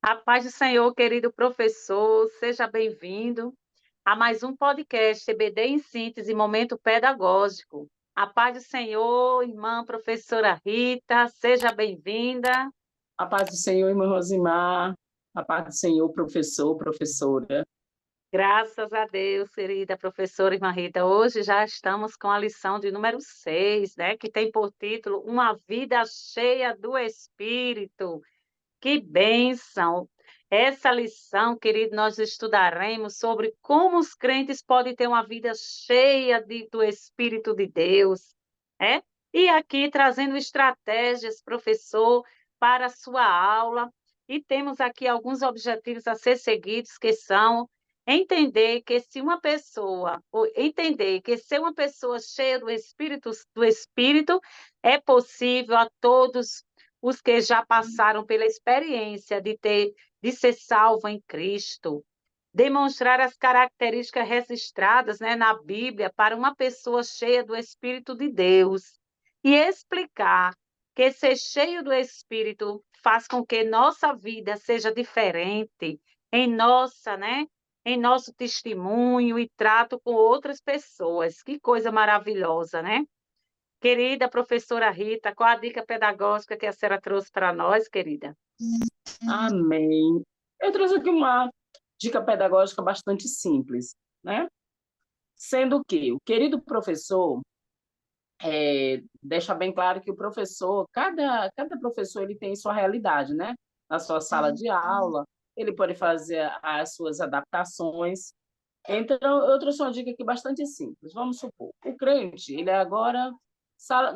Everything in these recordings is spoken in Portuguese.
A paz do Senhor, querido professor, seja bem-vindo a mais um podcast EBD em Síntese, Momento Pedagógico. A paz do Senhor, irmã professora Rita, seja bem-vinda. A paz do Senhor, irmã Rosimar. A paz do Senhor, professor, professora. Graças a Deus, querida professora irmã Rita. Hoje já estamos com a lição de número 6, né, que tem por título Uma Vida Cheia do Espírito. Que bênção! Essa lição, querido, nós estudaremos sobre como os crentes podem ter uma vida cheia do Espírito de Deus, é? E aqui trazendo estratégias, professor, para a sua aula. E temos aqui alguns objetivos a ser seguidos, que são entender que ser uma pessoa cheia do Espírito é possível a todos os que já passaram pela experiência de ser salvo em Cristo, demonstrar as características registradas, né, na Bíblia para uma pessoa cheia do Espírito de Deus e explicar que ser cheio do Espírito faz com que nossa vida seja diferente em nosso testemunho e trato com outras pessoas. Que coisa maravilhosa, né? Querida professora Rita, qual a dica pedagógica que a senhora trouxe para nós, querida? Amém. Eu trouxe aqui uma dica pedagógica bastante simples, né? Sendo que o querido professor deixa bem claro que o professor, cada professor ele tem sua realidade, né? Na sua sala de aula, ele pode fazer as suas adaptações. Então, eu trouxe uma dica aqui bastante simples. Vamos supor, o crente, ele é agora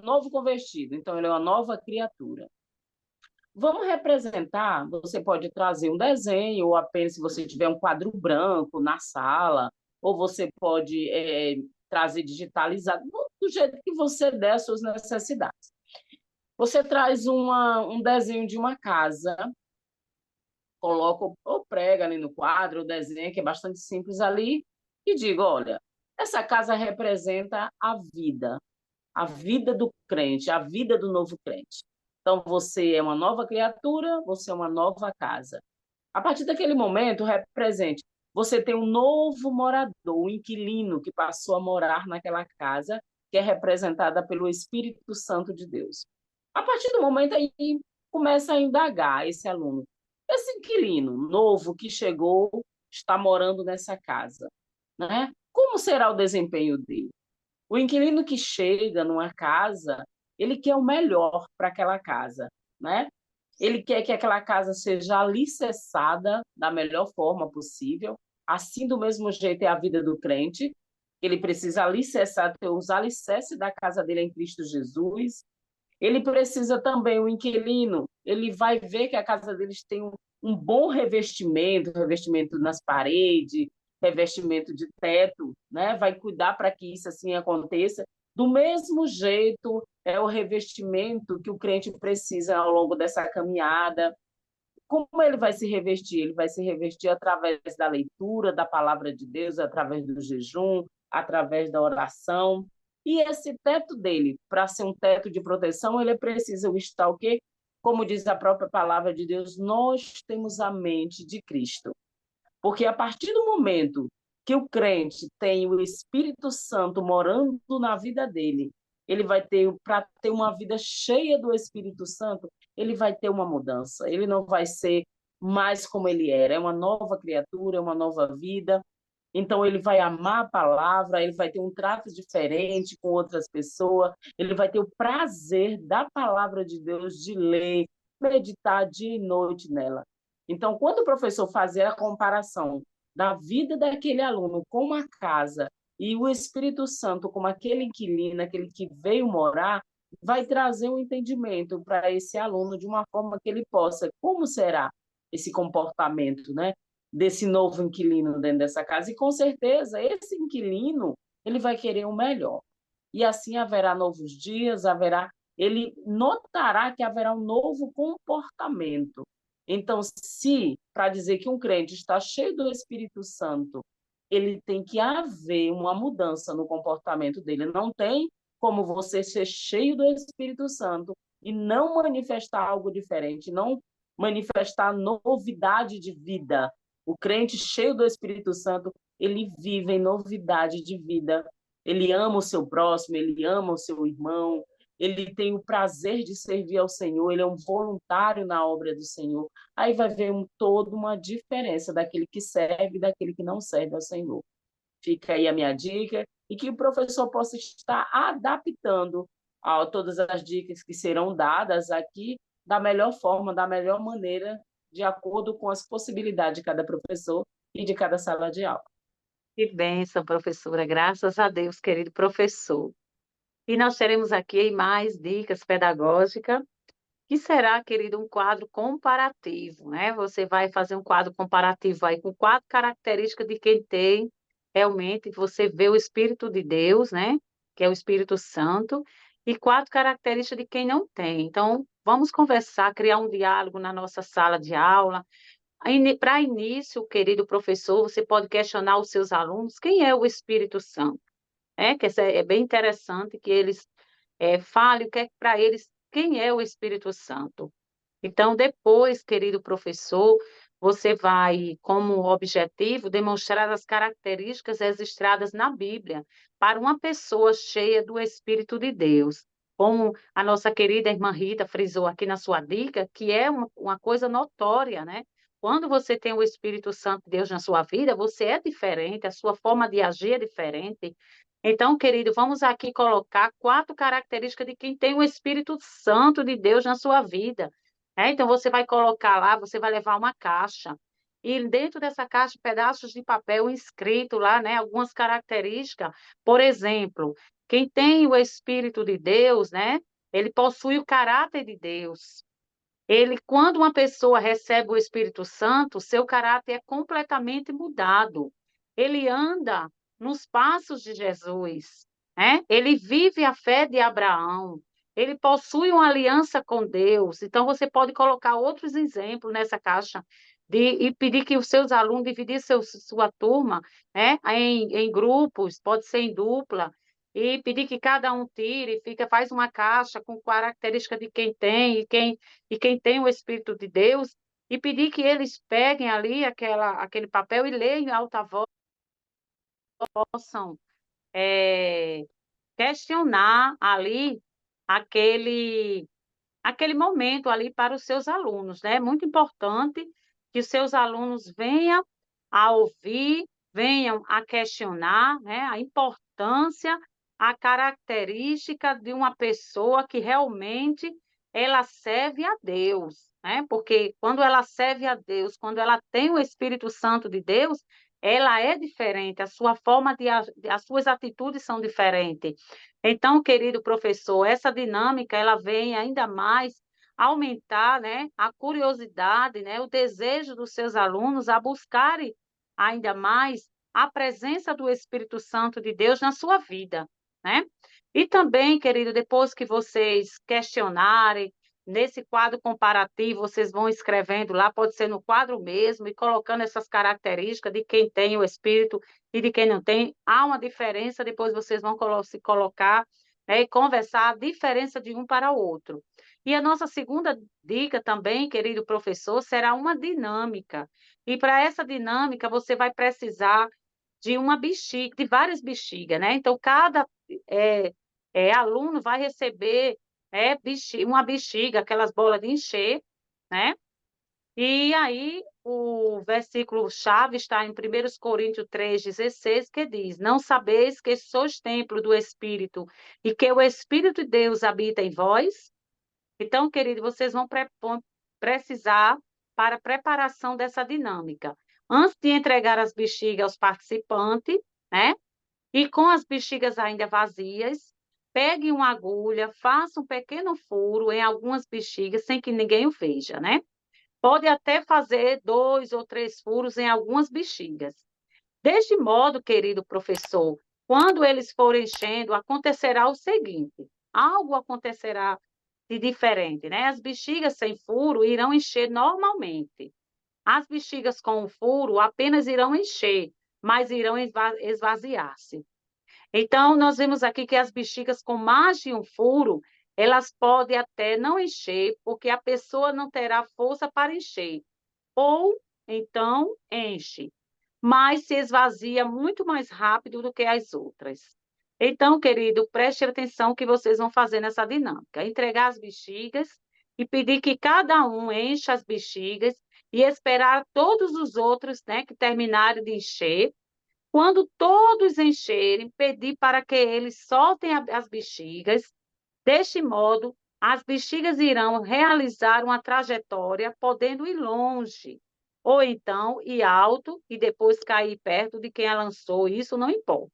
novo convertido, então ele é uma nova criatura. Vamos representar, você pode trazer um desenho, ou apenas se você tiver um quadro branco na sala, ou você pode trazer digitalizado, do jeito que você der as suas necessidades. Você traz um desenho de uma casa, coloca ou prega ali no quadro, o desenho, que é bastante simples ali, e diga, olha, essa casa representa a vida do crente, a vida do novo crente. Então, você é uma nova criatura, você é uma nova casa. A partir daquele momento, represente, você tem um novo morador, um inquilino que passou a morar naquela casa, que é representada pelo Espírito Santo de Deus. A partir do momento aí, começa a indagar esse aluno. Esse inquilino novo que chegou, está morando nessa casa, né? Como será o desempenho dele? O inquilino que chega numa casa, ele quer o melhor para aquela casa, né? Ele quer que aquela casa seja alicerçada da melhor forma possível. Assim, do mesmo jeito, é a vida do crente. Ele precisa alicerçar, ter os alicerces da casa dele em Cristo Jesus. Ele precisa também, o inquilino, ele vai ver que a casa deles tem um bom revestimento, revestimento nas paredes, revestimento de teto, né? Vai cuidar para que isso assim aconteça. Do mesmo jeito, é o revestimento que o crente precisa ao longo dessa caminhada. Como ele vai se revestir? Ele vai se revestir através da leitura da palavra de Deus, através do jejum, através da oração. E esse teto dele, para ser um teto de proteção, ele precisa estar o quê? Como diz a própria palavra de Deus, nós temos a mente de Cristo. Porque a partir do momento que o crente tem o Espírito Santo morando na vida dele, ele vai ter, para ter uma vida cheia do Espírito Santo, ele vai ter uma mudança. Ele não vai ser mais como ele era. É uma nova criatura, é uma nova vida. Então, ele vai amar a palavra, ele vai ter um trato diferente com outras pessoas, ele vai ter o prazer da palavra de Deus, de ler, meditar dia e noite nela. Então, quando o professor fazer a comparação da vida daquele aluno com uma casa e o Espírito Santo como aquele inquilino, aquele que veio morar, vai trazer um entendimento para esse aluno de uma forma que ele possa, como será esse comportamento, né? Desse novo inquilino dentro dessa casa. E, com certeza, esse inquilino ele vai querer o melhor. E assim haverá novos dias, ele notará que haverá um novo comportamento. Então, se, para dizer que um crente está cheio do Espírito Santo, ele tem que haver uma mudança no comportamento dele. Não tem como você ser cheio do Espírito Santo e não manifestar algo diferente, não manifestar novidade de vida. O crente cheio do Espírito Santo, ele vive em novidade de vida. Ele ama o seu próximo, ele ama o seu irmão, ele tem o prazer de servir ao Senhor, ele é um voluntário na obra do Senhor. Aí vai ver toda uma diferença daquele que serve e daquele que não serve ao Senhor. Fica aí a minha dica, e que o professor possa estar adaptando a todas as dicas que serão dadas aqui da melhor forma, da melhor maneira, de acordo com as possibilidades de cada professor e de cada sala de aula. Que bênção, professora. Graças a Deus, querido professor. E nós teremos aqui mais dicas pedagógicas, que será, querido, um quadro comparativo, né? Você vai fazer um quadro comparativo aí com 4 características de quem tem realmente, você vê o Espírito de Deus, né? Que é o Espírito Santo, e 4 características de quem não tem. Então, vamos conversar, criar um diálogo na nossa sala de aula. Para início, querido professor, você pode questionar os seus alunos quem é o Espírito Santo. Que é bem interessante que eles falem o que é para eles quem é o Espírito Santo. Então, depois, querido professor, você vai, como objetivo, demonstrar as características registradas na Bíblia para uma pessoa cheia do Espírito de Deus. Como a nossa querida irmã Rita frisou aqui na sua dica, que é uma coisa notória, né? Quando você tem o Espírito Santo de Deus na sua vida, você é diferente, a sua forma de agir é diferente. Então, querido, vamos aqui colocar 4 características de quem tem o Espírito Santo de Deus na sua vida. Então, você vai colocar lá, você vai levar uma caixa, e dentro dessa caixa, pedaços de papel inscrito lá, né, algumas características. Por exemplo, quem tem o Espírito de Deus, né, ele possui o caráter de Deus. Ele, quando uma pessoa recebe o Espírito Santo, seu caráter é completamente mudado. Ele anda nos passos de Jesus, né? Ele vive a fé de Abraão. Ele possui uma aliança com Deus. Então, você pode colocar outros exemplos nessa caixa e pedir que os seus alunos dividir sua turma, né, em grupos, pode ser em dupla, e pedir que cada um tire, faz uma caixa com característica de quem tem e quem tem o Espírito de Deus, e pedir que eles peguem ali aquele papel e leiam em alta voz, possam questionar ali aquele, aquele momento ali para os seus alunos, né? É muito importante que os seus alunos venham a ouvir, venham a questionar, né? A importância, a característica de uma pessoa que realmente ela serve a Deus, né? Porque quando ela serve a Deus, quando ela tem o Espírito Santo de Deus, ela é diferente, a sua forma as suas atitudes são diferentes. Então, querido professor, essa dinâmica ela vem ainda mais aumentar, né, a curiosidade, né, o desejo dos seus alunos a buscarem ainda mais a presença do Espírito Santo de Deus na sua vida, né? E também, querido, depois que vocês questionarem, nesse quadro comparativo, vocês vão escrevendo lá, pode ser no quadro mesmo, e colocando essas características de quem tem o Espírito e de quem não tem. Há uma diferença, depois vocês vão se colocar, né, e conversar a diferença de um para o outro. E a nossa segunda dica também, querido professor, será uma dinâmica. E para essa dinâmica, você vai precisar de uma bexiga, de várias bexigas, né? Então, cada é, aluno vai receber uma bexiga, aquelas bolas de encher, né? E aí, o versículo-chave está em 1 Coríntios 3,16, que diz: Não sabeis que sois templo do Espírito e que o Espírito de Deus habita em vós? Então, querido, vocês vão precisar para a preparação dessa dinâmica. Antes de entregar as bexigas aos participantes, né? E com as bexigas ainda vazias, pegue uma agulha, faça um pequeno furo em algumas bexigas sem que ninguém o veja, né? Pode até fazer 2 ou 3 furos em algumas bexigas. Deste modo, querido professor, quando eles forem enchendo, acontecerá o seguinte: algo acontecerá de diferente, né? As bexigas sem furo irão encher normalmente. As bexigas com furo apenas irão encher, mas irão esvaziar-se. Então, nós vemos aqui que as bexigas com mais de um furo, elas podem até não encher, porque a pessoa não terá força para encher, ou então enche, mas se esvazia muito mais rápido do que as outras. Então, querido, preste atenção que vocês vão fazer nessa dinâmica. Entregar as bexigas e pedir que cada um encha as bexigas e esperar todos os outros, né, que terminarem de encher. Quando todos encherem, pedir para que eles soltem as bexigas. Deste modo, as bexigas irão realizar uma trajetória, podendo ir longe, ou então ir alto e depois cair perto de quem a lançou, isso não importa.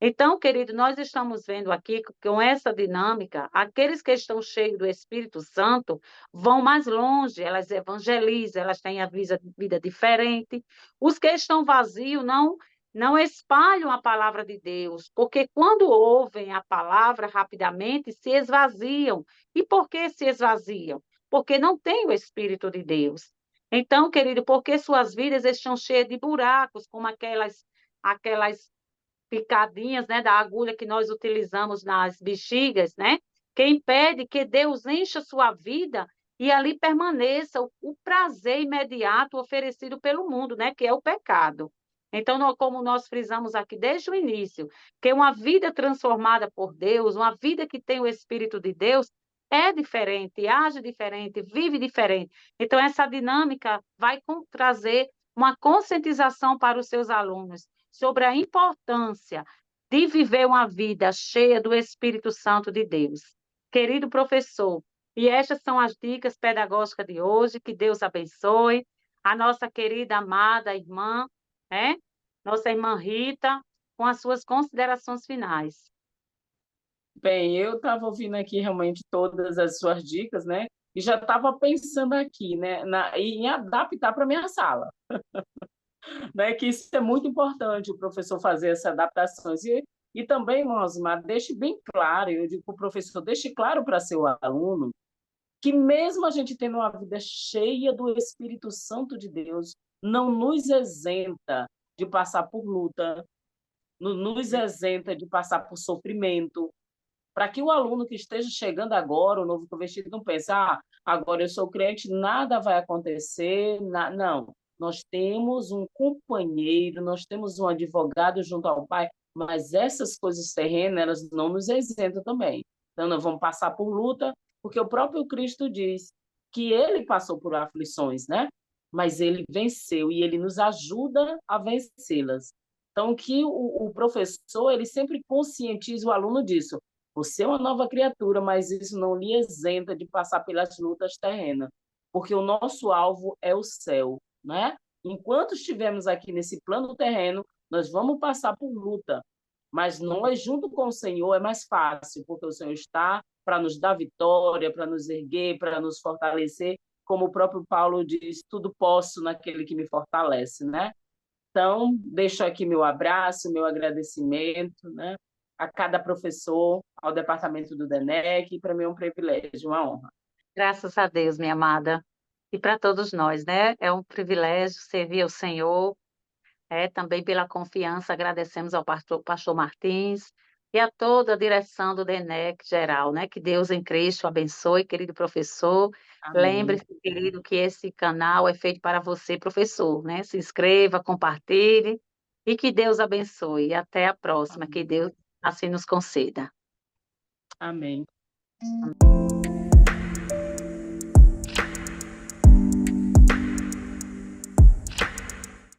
Então, querido, nós estamos vendo aqui que com essa dinâmica, aqueles que estão cheios do Espírito Santo vão mais longe, elas evangelizam, elas têm a vida diferente. Os que estão vazios não espalham a palavra de Deus, porque quando ouvem a palavra rapidamente se esvaziam. E por que se esvaziam? Porque não têm o Espírito de Deus. Então, querido, porque suas vidas estão cheias de buracos, como aquelas picadinhas, né, da agulha que nós utilizamos nas bexigas, né, que impede que Deus encha sua vida e ali permaneça o prazer imediato oferecido pelo mundo, né, que é o pecado. Então, como nós frisamos aqui desde o início, que uma vida transformada por Deus, uma vida que tem o Espírito de Deus, é diferente, age diferente, vive diferente. Então, essa dinâmica vai trazer uma conscientização para os seus alunos sobre a importância de viver uma vida cheia do Espírito Santo de Deus. Querido professor, e estas são as dicas pedagógicas de hoje, que Deus abençoe a nossa querida, amada irmã, né? Nossa irmã Rita, com as suas considerações finais. Bem, eu estava ouvindo aqui realmente todas as suas dicas, né? E já estava pensando aqui, né, em adaptar para minha sala, né? Que isso é muito importante, o professor fazer essas adaptações. E também, Mosma, deixe bem claro, eu digo para o professor, deixe claro para seu aluno que mesmo a gente tendo uma vida cheia do Espírito Santo de Deus, não nos isenta de passar por luta, não nos isenta de passar por sofrimento, para que o aluno que esteja chegando agora, o novo convertido, não pense, agora eu sou crente, nada vai acontecer. Não, nós temos um companheiro, nós temos um advogado junto ao Pai, mas essas coisas terrenas, elas não nos isentam também. Então, nós vamos passar por luta, porque o próprio Cristo diz que ele passou por aflições, né? Mas ele venceu e ele nos ajuda a vencê-las. Então, que o professor, ele sempre conscientiza o aluno disso. Você é uma nova criatura, mas isso não lhe isenta de passar pelas lutas terrenas, porque o nosso alvo é o céu, né? Enquanto estivermos aqui nesse plano terreno, nós vamos passar por luta, mas nós, junto com o Senhor, é mais fácil, porque o Senhor está para nos dar vitória, para nos erguer, para nos fortalecer, como o próprio Paulo diz, tudo posso naquele que me fortalece, né? Então, deixo aqui meu abraço, meu agradecimento, né, a cada professor, ao departamento do DENEC, e para mim é um privilégio, uma honra. Graças a Deus, minha amada. E para todos nós, né? É um privilégio servir ao Senhor. Também pela confiança, agradecemos ao pastor Martins e a toda a direção do DENEC geral, né? Que Deus em Cristo abençoe, querido professor. Amém. Lembre-se, querido, que esse canal é feito para você, professor, né? Se inscreva, compartilhe e que Deus abençoe. E até a próxima, que Amém. Deus assim nos conceda. Amém.